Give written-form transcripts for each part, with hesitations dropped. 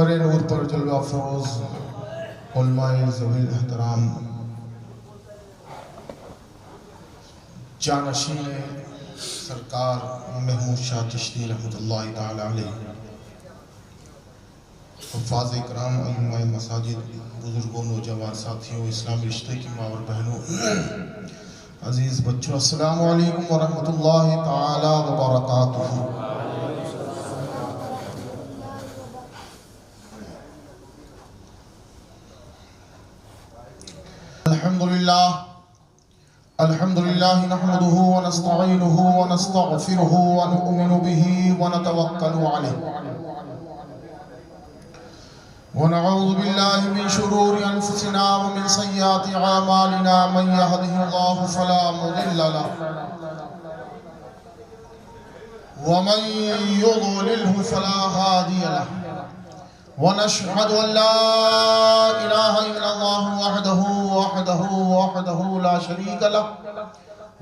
منبر نور پر جلوہ افروز علماء ذوی الاحترام، جانشین سرکار محمود شاہ چشتی رحمۃ اللہ تعالی علیہ، حفاظ اکرام، علماء مساجد، بزرگوں، نوجوان ساتھیوں، اسلامی رشتے کی ماں اور بہنوں، عزیز بچوں، السلام علیکم ورحمۃ اللہ تعالی وبرکاتہ۔ الحمدللہ نحمده ونستعینه ونستغفره ونؤمن به ونتوکل علیہ ونعوذ باللہ من شرور انفسنا ومن سیئات اعمالنا، من يهده الله فلا مضل له ومن يضلله فلا هادي له، ونشهد أن لا إله إلا الله وحده لا شريك له،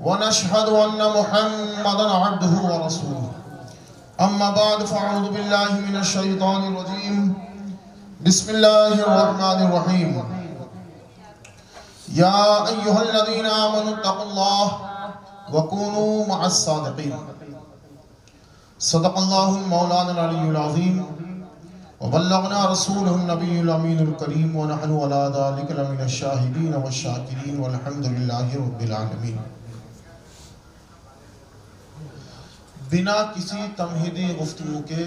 ونشهد أن محمدا عبده ورسوله، أما بعد فأعوذ بالله من الشيطان الرجيم، بسم الله الرحمن الرحيم، يا أيها الذين آمنوا اتقوا الله وكونوا مع الصادقين، صدق الله المولانا العلي العظيم، وبلغنا رسوله النبي الأمين الكريم، ونحن على ذلك لمن الشاهدين والشاكرين، والحمد لله رب العالمين۔ بنا کسی تمہیدی گفتگو کے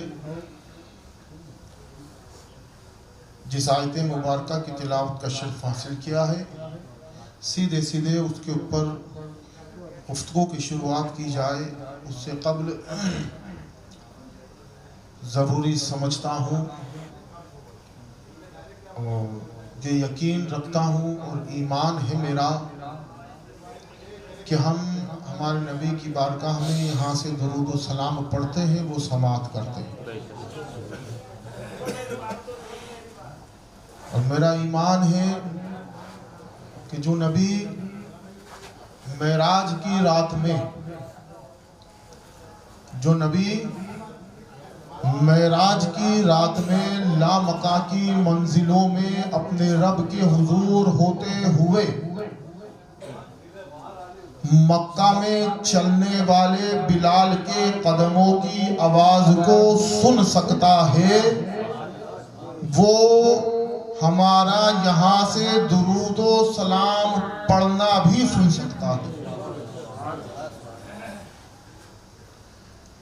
جس آیت مبارکہ کی تلاوت کا شرف حاصل کیا ہے، سیدھے اس کے اوپر گفتگو کی شروعات کی جائے اس سے قبل ضروری سمجھتا ہوں اور یہ یقین رکھتا ہوں اور ایمان ہے میرا کہ ہم ہمارے نبی کی بارگاہ میں یہاں سے درود و سلام پڑھتے ہیں، وہ سماعت کرتے ہیں، اور میرا ایمان ہے کہ جو نبی معراج کی رات میں معراج کی رات میں لامکہ کی منزلوں میں اپنے رب کے حضور ہوتے ہوئے مکہ میں چلنے والے بلال کے قدموں کی آواز کو سن سکتا ہے، وہ ہمارا یہاں سے درود و سلام پڑھنا بھی سن سکتا ہے،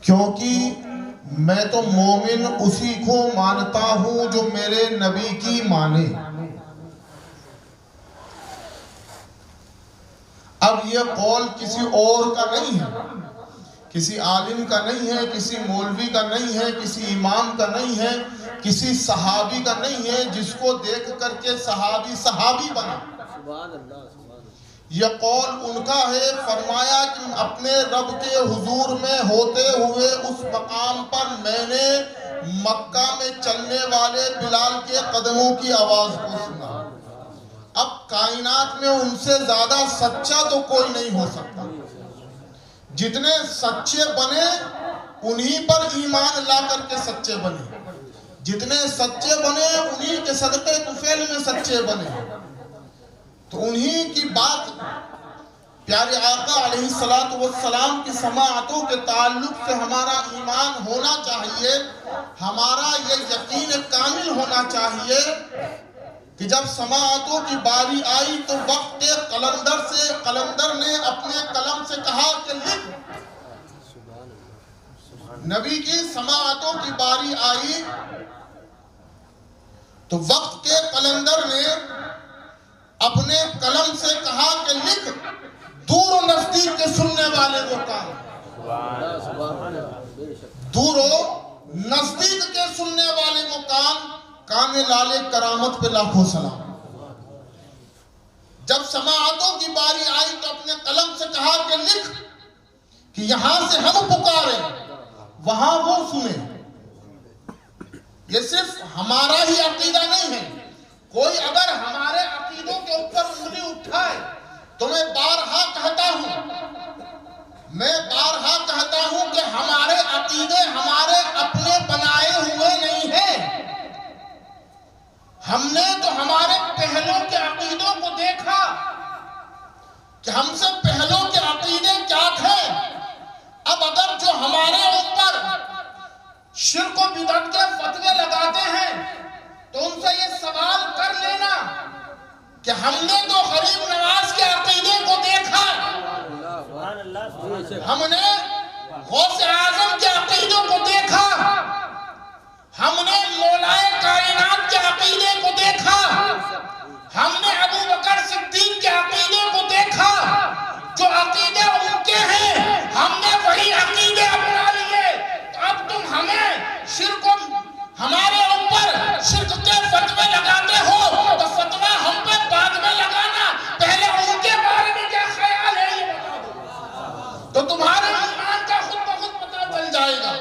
کیونکہ میں تو مومن اسی کو مانتا ہوں جو میرے نبی کی مانے۔ اب یہ قول کسی اور کا نہیں ہے، کسی عالم کا نہیں ہے، کسی مولوی کا نہیں ہے، کسی امام کا نہیں ہے، کسی صحابی کا نہیں ہے جس کو دیکھ کر کے صحابی بنا۔ یہ قول ان کا ہے، فرمایا کہ اپنے رب کے حضور میں ہوتے ہوئے اس مقام پر میں نے مکہ میں چلنے والے بلال کے قدموں کی آواز کو سنا۔ اب کائنات میں ان سے زیادہ سچا تو کوئی نہیں ہو سکتا، جتنے سچے بنے انہی پر ایمان لا کر کے سچے بنے، جتنے سچے بنے انہی کے صدقے طفیل میں سچے بنے، تو انہی کی بات پیارے آقا علیہ السلام کی سماعتوں کے تعلق سے ہمارا ایمان ہونا چاہیے، ہمارا یہ یقین کامل ہونا چاہیے کہ جب سماعتوں کی باری آئی تو وقت کے قلندر نے اپنے قلم سے کہا کہ لکھ۔ نبی کی سماعتوں کی باری آئی تو وقت کے قلندر نے اپنے قلم سے کہا کہ لکھ، دور و نزدیک کے سننے والے وہ کان، دور و نزدیک کے سننے والے وہ کان لالے کرامت پہ لاکھوں سلام۔ جب سماعتوں کی باری آئی تو اپنے قلم سے کہا کہ لکھ کہ یہاں سے ہم پکاریں وہاں وہ سنیں۔ یہ صرف ہمارا ہی عقیدہ نہیں ہے، کوئی اگر ہمارے عقیدوں کے اوپر انگلی اٹھائے تو میں بارہا کہتا ہوں کہ ہمارے عقیدے ہمارے اپنے بنائے ہوئے نہیں ہیں، ہم نے تو ہمارے پہلوں کے عقیدوں کو دیکھا کہ ہم سے پہلوں کے عقیدے کیا تھے. اب اگر جو ہمارے اوپر شرک و بدعت کے فتوے لگاتے ہیں تو ان سے یہ سوال کر لینا کہ ہم نے تو غریب نواز کے عقیدے کو دیکھا, ہم نے غوث اعظم کے عقیدوں کو دیکھا, ہم نے مولائے کائنات کے عقیدے کو دیکھا, ہم نے ابو بکر صدیق کے عقیدے کو دیکھا. جو عقیدے ان کے ہیں ہم نے وہی عقیدے اپنا لیے. اب تم ہمیں شرک ہمارے اوپر شرک کے فتوے لگاتے ہو تو فتویٰ ہم پہ بعد میں لگانا, پہلے ان کے بارے میں کیا خیال ہے یہ بتا دو تو تمہارے ایمان کا خود بخود پتہ چل جائے گا.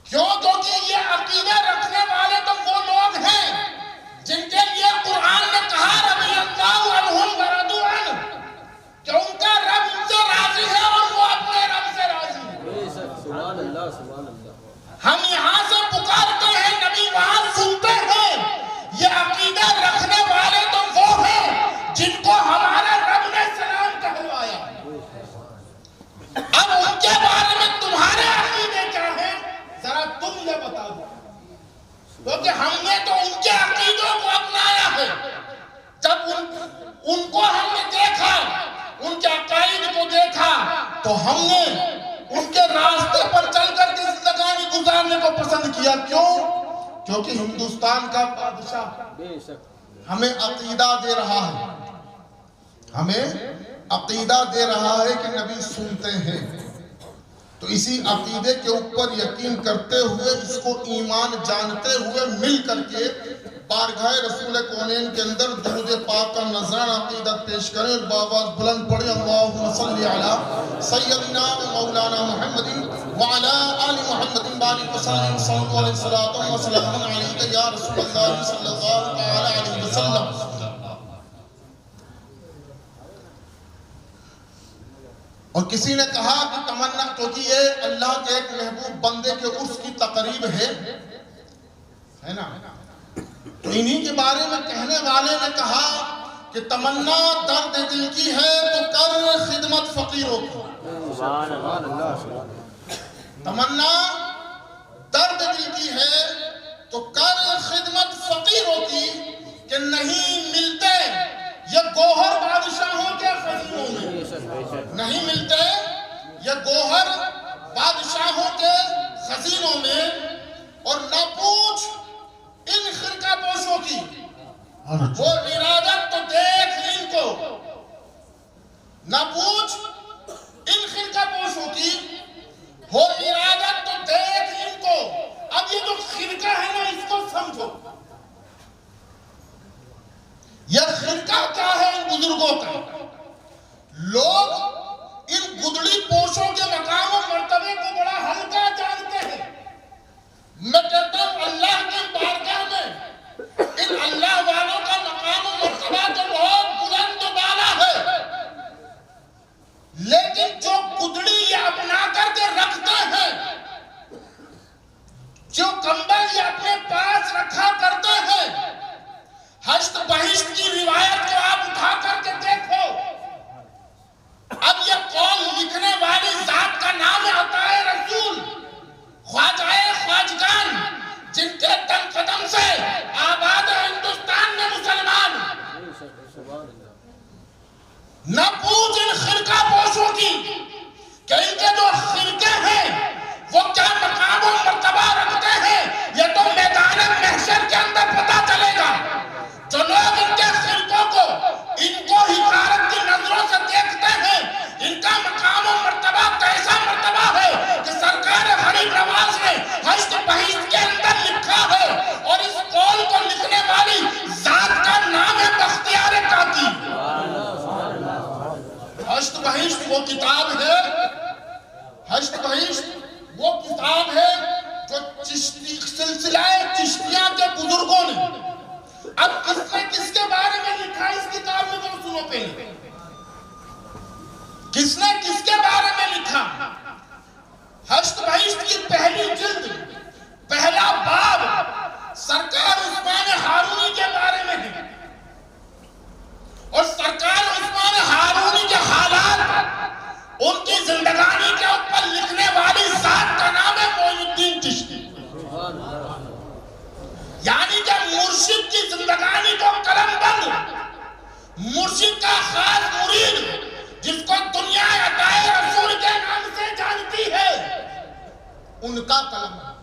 کیوں؟ کیونکہ یہ عقیدے رکھنے والے تو وہ لوگ ہیں جن کے لیے قرآن نے کہا رضی اللہ عنہم ورضوا عنہ کہ ان کا رب ان سے راضی ہے اور وہ اپنے رب سے راضی ہے. سبحان اللہ سبحان اللہ. ہم یہاں سے پکارتے ہیں, نبی وہاں سنتے ہیں. یہ عقیدہ رکھنے والے تو وہ ہیں جن کو ہمارے رب نے سلام کہلوایا. اب ان کے بارے میں تمہارے عقیدے کیا ہیں ذرا تم یہ بتا دو, کیونکہ ہم نے تو ان کے عقیدوں کو اپنایا ہے. جب ان کو ہم نے دیکھا, ان کے عقائد کو دیکھا تو ہم نے ان کے راستے پر چل کر کے زندگانی گزارنے کو پسند کیا. کیوں؟ کیونکہ ہندوستان کا بادشاہ ہمیں عقیدہ دے رہا ہے, ہمیں عقیدہ دے رہا ہے کہ نبی سنتے ہیں. تو اسی عقیدے کے اوپر یقین کرتے ہوئے, اس کو ایمان جانتے ہوئے مل کر کے بارگاہ رسول کونین کے اندر درود پاک کا نذرانہ عقیدت پیش کریں. بآواز بلند پڑھیں اللہم صلی علی سیدنا و مولانا محمد وعلی آل محمد بارک وسلم صلی علیہ وسلم وسلم علیکہ یا رسول اللہ صلی اللہ علیہ وسلم. اور کسی نے کہا کہ تمنا, کیونکہ یہ اللہ کے ایک محبوب بندے کے عرس کی تقریب ہے نا, تو انہی کے بارے میں کہنے والے نے کہا کہ تمنا درد دل کی ہے تو کر خدمت فقیروں کی. تمنا درد دل کی ہے تو کر خدمت فقیروں کی, کہ نہیں ملتے یہ گوہر بادشاہوں کے خزینوں میں, نہیں ملتے یہ گوہر بادشاہوں کے خزینوں میں. اور نہ پوچھ ان خرقہ پوشوں کی, وہ ارادت تو دیکھ ان کو, نہ پوچھ ان خرقہ پوشوں کی, وہ ارادت تو دیکھ ان کو. اب یہ جو خرقہ ہے نا, اس کو سمجھو, یہ خرقہ کیا ہے ان بزرگوں کا. لوگ ان گدڑی پوشوں کے مقام و مرتبے کو بڑا ہلکا جانتے ہیں. میں کہتا ہوں اللہ کی بارگاہ میں ان اللہ والوں کا مقام و مرتبہ تو بہت بلند و بالا ہے, لیکن جو گدڑی یہ اپنا کر کے رکھتے ہیں, جو کمبل یہ اپنے پاس رکھا کرتے ہیں, ہشت بہشت کی روایت کو آپ اٹھا کر کے دیکھو. اب یہ قول لکھنے والی ذات کا نام ہے عطا رسول, خواجہ خواجگان, جن کے تن قدم سے آباد ہندوستان میں مسلمان. نہ پوچھ ان خرقہ پوشوں کی کہ ان کے جو خرقے ہیں وہ کیا مقام و مرتبہ رکھتے ہیں. یہ تو میدان محشر کے اندر پتہ چلے گا. جو لوگ ان کے خرقوں کو, ان کو حقارت کی نظروں سے دیکھتے ہیں, ان کا مقام و مرتبہ کیسا مرتبہ ہے کہ سرکار غریب نواز نے ہشت بہشت کے اندر لکھا ہے. اور اس قول کو لکھنے والی ذات کا نام ہے بختیار کاکی. ہشت بہشت وہ کتاب ہے, ہشت بہشت وہ کتاب ہے جو سلسلہ چشتیہ کے بزرگوں نے. اب کس نے کس کے بارے میں لکھا اس کتاب میں, تو سنو پہلے کس نے کس کے بارے میں لکھا. ہشت بہشت کی پہلی جلد, پہلا باب, سرکار عثمان مرشد کا خاص مرید جس کو دنیا عطائے رسول کے نام سے جانتی ہے، ان کا کلم ہے۔